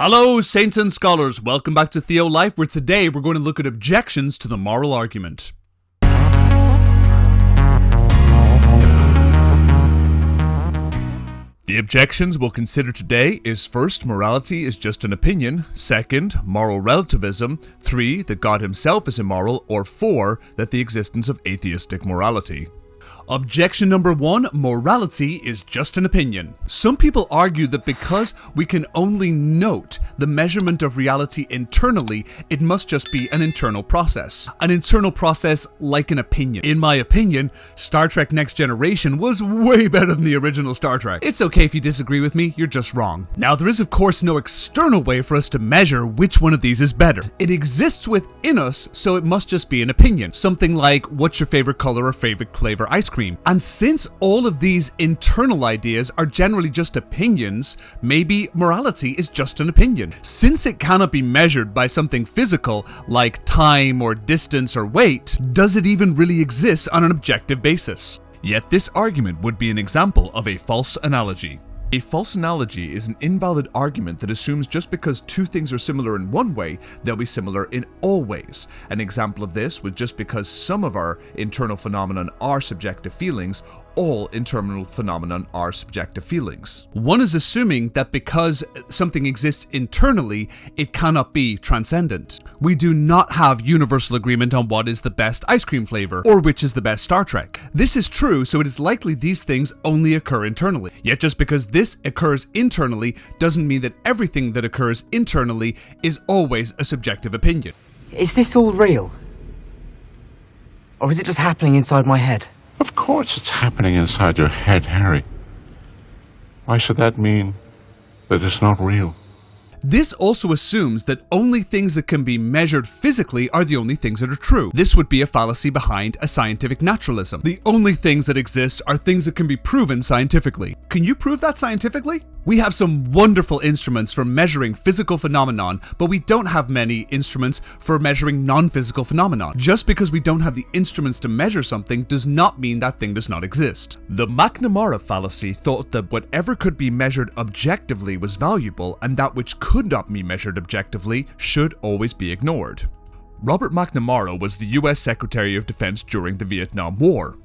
Hello, saints and scholars. Welcome back to Theo Life, where today we're going to look at objections to the moral argument. The objections we'll consider today is first, morality is just an opinion, second, moral relativism, 3, that God himself is immoral, or 4, that the existence of atheistic morality. Objection number 1, morality is just an opinion. Some people argue that because we can only note the measurement of reality internally, it must just be an internal process. An internal process like an opinion. In my opinion, Star Trek Next Generation was way better than the original Star Trek. It's okay if you disagree with me, you're just wrong. Now, there is of course no external way for us to measure which one of these is better. It exists within us, so it must just be an opinion. Something like, what's your favorite color or favorite flavor ice cream? And since all of these internal ideas are generally just opinions, maybe morality is just an opinion. Since it cannot be measured by something physical like time or distance or weight, does it even really exist on an objective basis? Yet this argument would be an example of a false analogy. A false analogy is an invalid argument that assumes just because two things are similar in one way, they'll be similar in all ways. An example of this would just because some of our internal phenomenon are subjective feelings, all internal phenomenon are subjective feelings. One is assuming that because something exists internally, it cannot be transcendent. We do not have universal agreement on what is the best ice cream flavor, or which is the best Star Trek. This is true, so it is likely these things only occur internally. Yet just because this occurs internally doesn't mean that everything that occurs internally is always a subjective opinion. Is this all real? Or is it just happening inside my head? Of course it's happening inside your head, Harry. Why should that mean that it's not real? This also assumes that only things that can be measured physically are the only things that are true. This would be a fallacy behind a scientific naturalism. The only things that exist are things that can be proven scientifically. Can you prove that scientifically? We have some wonderful instruments for measuring physical phenomenon, but we don't have many instruments for measuring non-physical phenomenon. Just because we don't have the instruments to measure something does not mean that thing does not exist. The McNamara fallacy thought that whatever could be measured objectively was valuable, and that which could not be measured objectively should always be ignored. Robert McNamara was the US Secretary of Defense during the Vietnam War.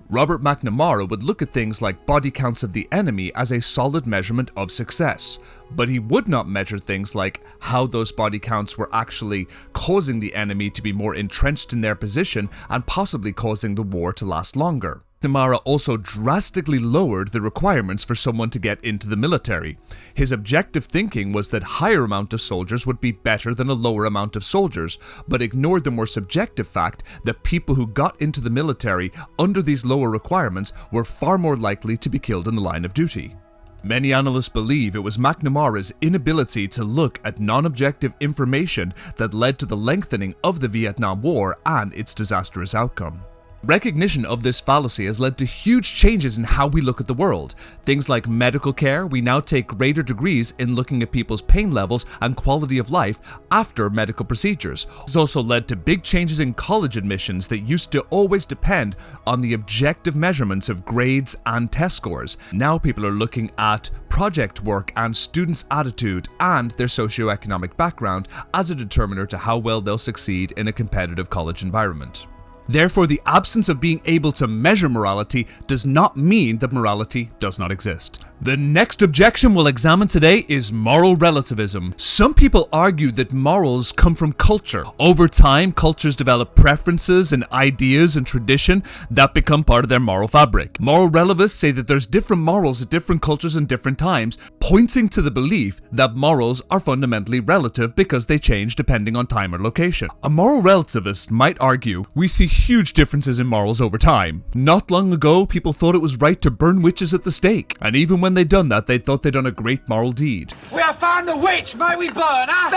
Robert McNamara would look at things like body counts of the enemy as a solid measurement of success, but he would not measure things like how those body counts were actually causing the enemy to be more entrenched in their position and possibly causing the war to last longer. McNamara also drastically lowered the requirements for someone to get into the military. His objective thinking was that higher amount of soldiers would be better than a lower amount of soldiers, but ignored the more subjective fact that people who got into the military under these lower requirements were far more likely to be killed in the line of duty. Many analysts believe it was McNamara's inability to look at non-objective information that led to the lengthening of the Vietnam War and its disastrous outcome. Recognition of this fallacy has led to huge changes in how we look at the world. Things like medical care, we now take greater degrees in looking at people's pain levels and quality of life after medical procedures. It's also led to big changes in college admissions that used to always depend on the objective measurements of grades and test scores. Now people are looking at project work and students' attitude and their socioeconomic background as a determiner to how well they'll succeed in a competitive college environment. Therefore, the absence of being able to measure morality does not mean that morality does not exist. The next objection we'll examine today is moral relativism. Some people argue that morals come from culture. Over time, cultures develop preferences and ideas and tradition that become part of their moral fabric. Moral relativists say that there's different morals at different cultures and different times, pointing to the belief that morals are fundamentally relative because they change depending on time or location. A moral relativist might argue, we see huge differences in morals over time. Not long ago, people thought it was right to burn witches at the stake, and even when they'd done that, they thought they'd done a great moral deed. We have found the witch, may we burn her?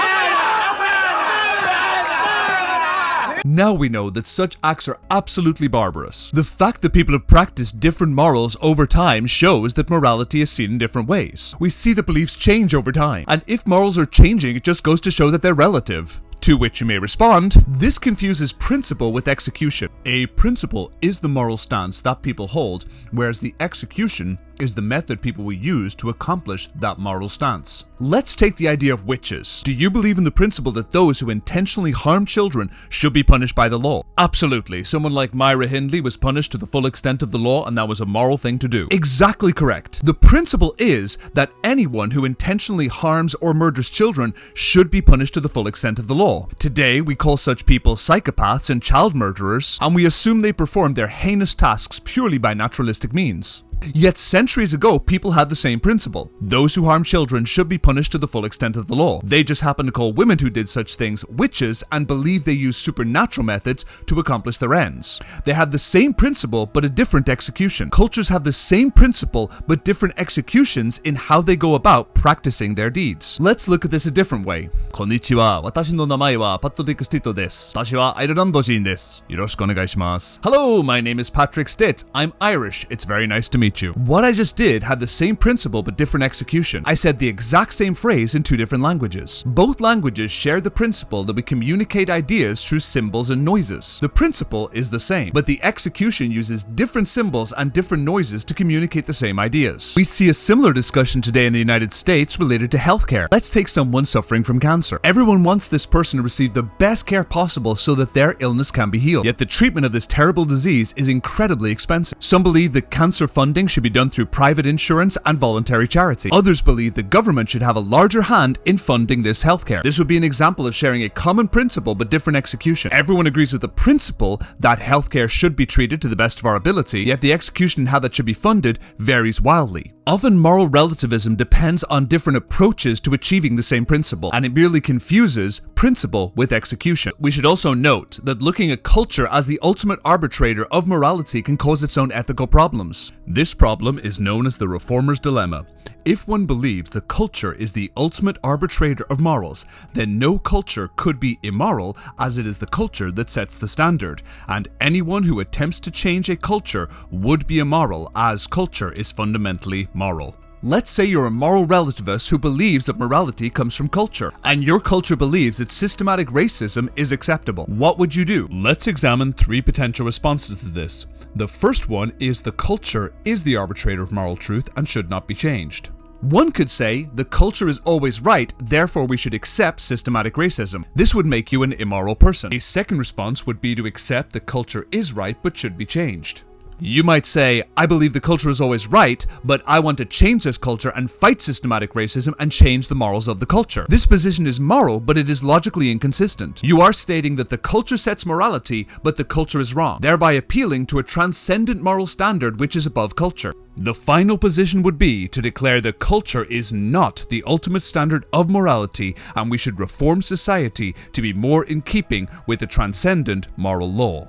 Now we know that such acts are absolutely barbarous. The fact that people have practiced different morals over time shows that morality is seen in different ways. We see that beliefs change over time, and if morals are changing, it just goes to show that they're relative. To which you may respond, this confuses principle with execution. A principle is the moral stance that people hold, whereas the execution is the method people will use to accomplish that moral stance. Let's take the idea of witches. Do you believe in the principle that those who intentionally harm children should be punished by the law? Absolutely. Someone like Myra Hindley was punished to the full extent of the law, and that was a moral thing to do. Exactly correct. The principle is that anyone who intentionally harms or murders children should be punished to the full extent of the law. Today, we call such people psychopaths and child murderers, and we assume they perform their heinous tasks purely by naturalistic means. Yet centuries ago, people had the same principle. Those who harm children should be punished to the full extent of the law. They just happened to call women who did such things witches and believed they used supernatural methods to accomplish their ends. They had the same principle but a different execution. Cultures have the same principle but different executions in how they go about practicing their deeds. Let's look at this a different way. Konnichiwa, watashi no namae wa Patrick Stitt desu. Watashi wa Airlandojin desu. Yoroshiku onegai shimasu. Hello, my name is Patrick Stitt. I'm Irish. It's very nice to meet you. What I just did had the same principle but different execution. I said the exact same phrase in two different languages. Both languages share the principle that we communicate ideas through symbols and noises. The principle is the same, but the execution uses different symbols and different noises to communicate the same ideas. We see a similar discussion today in the United States related to healthcare. Let's take someone suffering from cancer. Everyone wants this person to receive the best care possible so that their illness can be healed. Yet the treatment of this terrible disease is incredibly expensive. Some believe that cancer funding should be done through private insurance and voluntary charity. Others believe the government should have a larger hand in funding this healthcare. This would be an example of sharing a common principle but different execution. Everyone agrees with the principle that healthcare should be treated to the best of our ability, yet the execution and how that should be funded varies wildly. Often moral relativism depends on different approaches to achieving the same principle, and it merely confuses principle with execution. We should also note that looking at culture as the ultimate arbitrator of morality can cause its own ethical problems. This problem is known as the reformer's dilemma. If one believes the culture is the ultimate arbitrator of morals, then no culture could be immoral, as it is the culture that sets the standard, and anyone who attempts to change a culture would be immoral, as culture is fundamentally moral. Let's say you're a moral relativist who believes that morality comes from culture, and your culture believes that systematic racism is acceptable. What would you do? Let's examine three potential responses to this. The first one is the culture is the arbitrator of moral truth and should not be changed. One could say the culture is always right, therefore we should accept systematic racism. This would make you an immoral person. A second response would be to accept the culture is right but should be changed. You might say, I believe the culture is always right, but I want to change this culture and fight systematic racism and change the morals of the culture. This position is moral, but it is logically inconsistent. You are stating that the culture sets morality, but the culture is wrong, thereby appealing to a transcendent moral standard which is above culture. The final position would be to declare that culture is not the ultimate standard of morality, and we should reform society to be more in keeping with the transcendent moral law.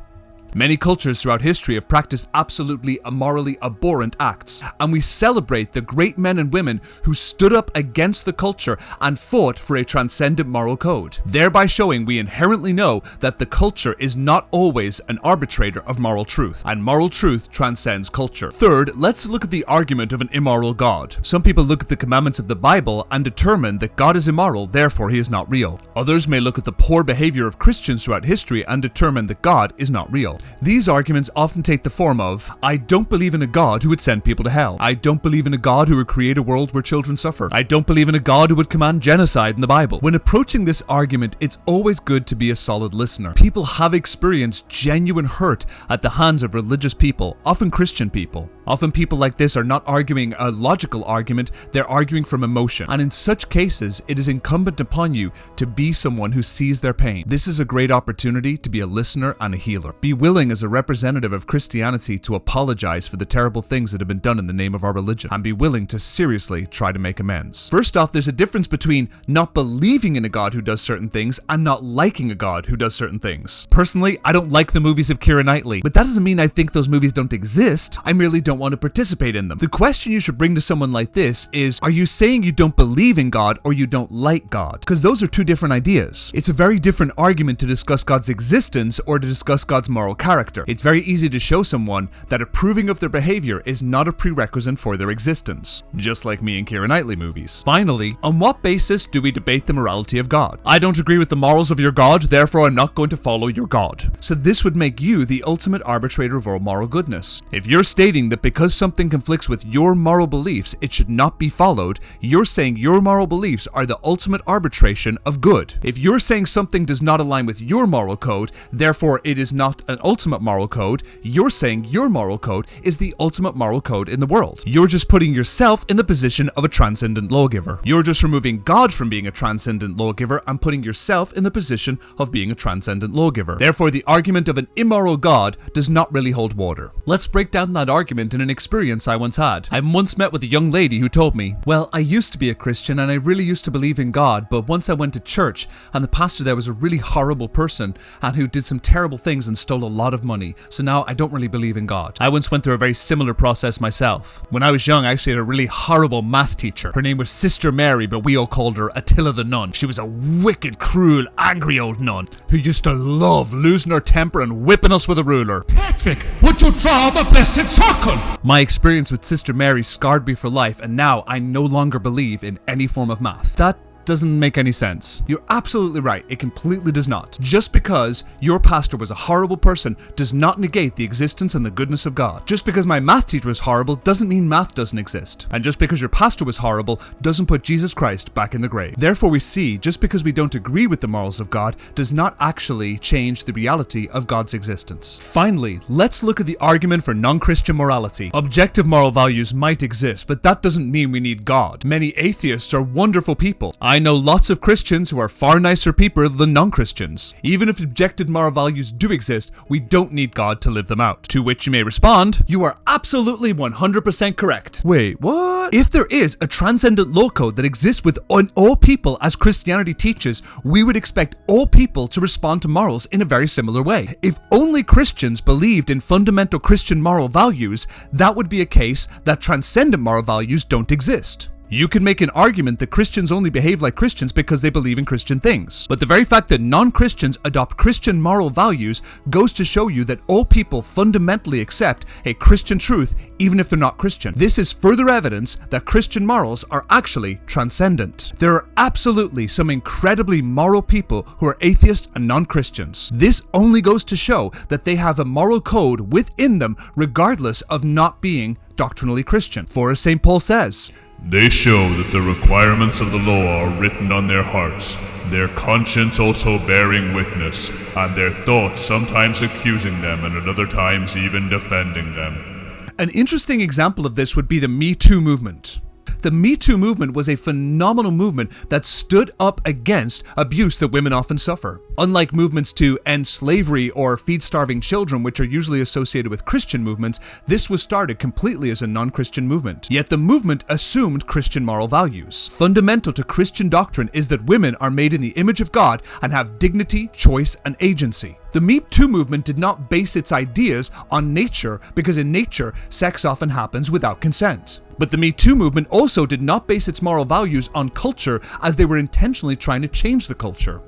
Many cultures throughout history have practiced absolutely immorally abhorrent acts, and we celebrate the great men and women who stood up against the culture and fought for a transcendent moral code, thereby showing we inherently know that the culture is not always an arbitrator of moral truth, and moral truth transcends culture. Third, let's look at the argument of an immoral God. Some people look at the commandments of the Bible and determine that God is immoral, therefore he is not real. Others may look at the poor behavior of Christians throughout history and determine that God is not real. These arguments often take the form of, I don't believe in a God who would send people to hell. I don't believe in a God who would create a world where children suffer. I don't believe in a God who would command genocide in the Bible. When approaching this argument, it's always good to be a solid listener. People have experienced genuine hurt at the hands of religious people, often Christian people. Often people like this are not arguing a logical argument, they're arguing from emotion. And in such cases, it is incumbent upon you to be someone who sees their pain. This is a great opportunity to be a listener and a healer. Be willing as a representative of Christianity to apologize for the terrible things that have been done in the name of our religion, and be willing to seriously try to make amends. First off, there's a difference between not believing in a God who does certain things and not liking a God who does certain things. Personally, I don't like the movies of Keira Knightley, but that doesn't mean I think those movies don't exist. I merely don't want to participate in them. The question you should bring to someone like this is, are you saying you don't believe in God or you don't like God? Because those are two different ideas. It's a very different argument to discuss God's existence or to discuss God's moral character. It's very easy to show someone that approving of their behavior is not a prerequisite for their existence, just like me and Keira Knightley movies. Finally, on what basis do we debate the morality of God? I don't agree with the morals of your God, therefore I'm not going to follow your God. So this would make you the ultimate arbitrator of all moral goodness. If you're stating that because something conflicts with your moral beliefs, it should not be followed, you're saying your moral beliefs are the ultimate arbitration of good. If you're saying something does not align with your moral code, therefore it is not an ultimate moral code, you're saying your moral code is the ultimate moral code in the world. You're just putting yourself in the position of a transcendent lawgiver. You're just removing God from being a transcendent lawgiver and putting yourself in the position of being a transcendent lawgiver. Therefore, the argument of an immoral God does not really hold water. Let's break down that argument in an experience I once had. I once met with a young lady who told me, well, I used to be a Christian and I really used to believe in God, but once I went to church and the pastor there was a really horrible person and who did some terrible things and stole a lot of money, so now I don't really believe in God. I once went through a very similar process myself. When I was young, I actually had a really horrible math teacher. Her name was Sister Mary, but we all called her Attila the Nun. She was a wicked, cruel, angry old nun who used to love losing her temper and whipping us with a ruler. Patrick, would you draw the blessed circle? My experience with Sister Mary scarred me for life, and now I no longer believe in any form of math. That doesn't make any sense. You're absolutely right, it completely does not. Just because your pastor was a horrible person does not negate the existence and the goodness of God. Just because my math teacher was horrible doesn't mean math doesn't exist. And just because your pastor was horrible doesn't put Jesus Christ back in the grave. Therefore we see, just because we don't agree with the morals of God does not actually change the reality of God's existence. Finally, let's look at the argument for non-Christian morality. Objective moral values might exist, but that doesn't mean we need God. Many atheists are wonderful people. I know lots of Christians who are far nicer people than non-Christians. Even if objective moral values do exist, we don't need God to live them out. To which you may respond, you are absolutely 100% correct. Wait, what? If there is a transcendent law code that exists within all people as Christianity teaches, we would expect all people to respond to morals in a very similar way. If only Christians believed in fundamental Christian moral values, that would be a case that transcendent moral values don't exist. You can make an argument that Christians only behave like Christians because they believe in Christian things. But the very fact that non-Christians adopt Christian moral values goes to show you that all people fundamentally accept a Christian truth even if they're not Christian. This is further evidence that Christian morals are actually transcendent. There are absolutely some incredibly moral people who are atheists and non-Christians. This only goes to show that they have a moral code within them regardless of not being doctrinally Christian. For as St. Paul says, they show that the requirements of the law are written on their hearts, their conscience also bearing witness, and their thoughts sometimes accusing them and at other times even defending them. An interesting example of this would be the Me Too movement. The Me Too movement was a phenomenal movement that stood up against abuse that women often suffer. Unlike movements to end slavery or feed starving children, which are usually associated with Christian movements, this was started completely as a non-Christian movement. Yet the movement assumed Christian moral values. Fundamental to Christian doctrine is that women are made in the image of God and have dignity, choice, and agency. The Me Too movement did not base its ideas on nature because in nature, sex often happens without consent. But the Me Too movement also did not base its moral values on culture as they were intentionally trying to change the culture.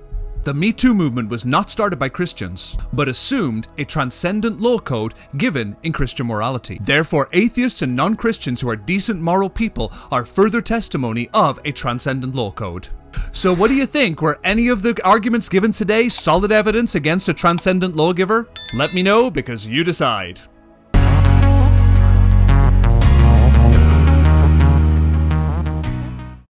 The Me Too movement was not started by Christians, but assumed a transcendent law code given in Christian morality. Therefore, atheists and non-Christians who are decent moral people are further testimony of a transcendent law code. So what do you think? Were any of the arguments given today solid evidence against a transcendent lawgiver? Let me know because you decide.